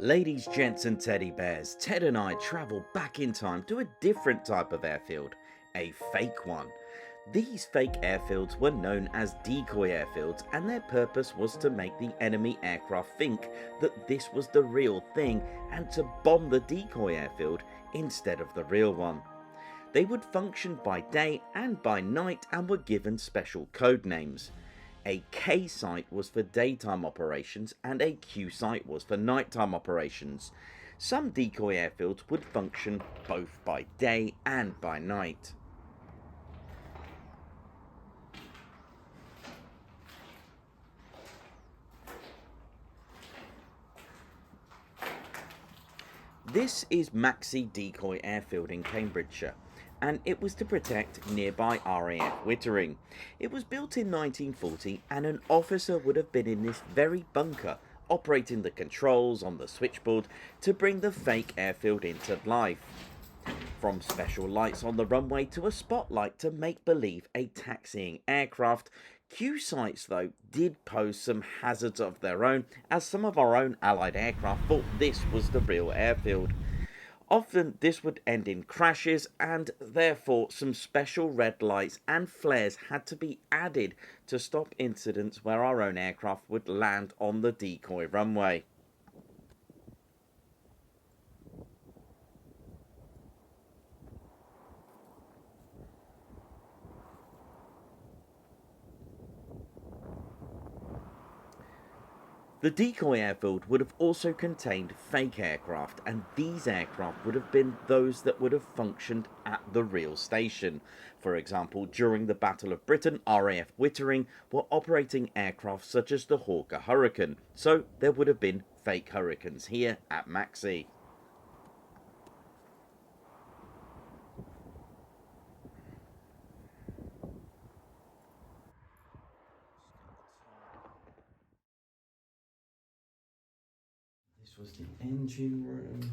Ladies, gents and teddy bears, Ted and I travel back in time to a different type of airfield, a fake one. These fake airfields were known as decoy airfields, and their purpose was to make the enemy aircraft think that this was the real thing and to bomb the decoy airfield instead of the real one. They would function by day and by night and were given special code names. A K site was for daytime operations and a Q site was for nighttime operations. Some decoy airfields would function both by day and by night. This is Maxey Decoy Airfield in Cambridgeshire, and it was to protect nearby RAF Wittering. It was built in 1940 and an officer would have been in this very bunker operating the controls on the switchboard to bring the fake airfield into life. From special lights on the runway to a spotlight to make believe a taxiing aircraft, Q sites though did pose some hazards of their own, as some of our own allied aircraft thought this was the real airfield. Often this would end in crashes, and therefore some special red lights and flares had to be added to stop incidents where our own aircraft would land on the decoy runway. The decoy airfield would have also contained fake aircraft, and these aircraft would have been those that would have functioned at the real station. For example, during the Battle of Britain, RAF Wittering were operating aircraft such as the Hawker Hurricane, so there would have been fake Hurricanes here at Maxi. This was the engine room.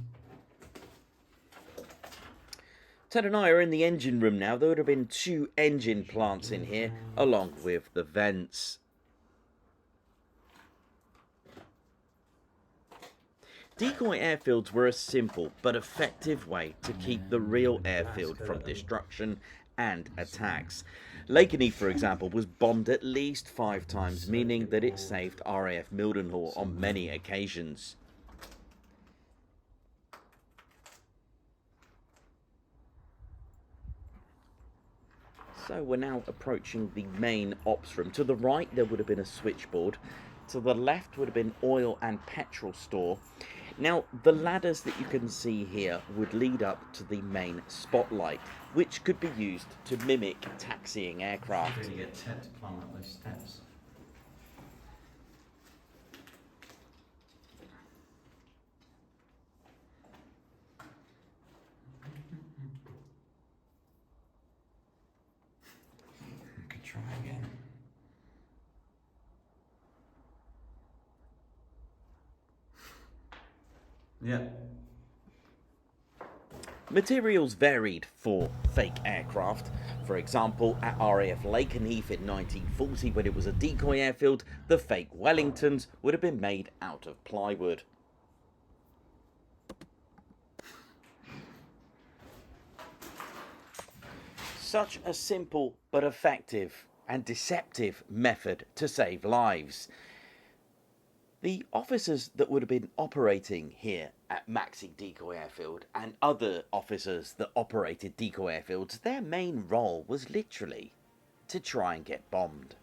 Ted and I are in the engine room now. There would have been 2 engine plants in here, along with the vents. Decoy airfields were a simple but effective way to keep the real airfield from destruction and attacks. Lakenheath, for example, was bombed at least 5 times, meaning that it saved RAF Mildenhall on many occasions. So we're now approaching the main ops room. To the right there would have been a switchboard. To the left would have been oil and petrol store. Now the ladders that you can see here would lead up to the main spotlight, which could be used to mimic taxiing aircraft. Really get Ted to climb up those steps. We could try again. Yeah. Materials varied for fake aircraft. For example, at RAF Lakenheath in 1940, when it was a decoy airfield, the fake Wellingtons would have been made out of plywood. Such a simple but effective and deceptive method to save lives. The officers that would have been operating here at Maxey Decoy Airfield and other officers that operated decoy airfields, their main role was literally to try and get bombed.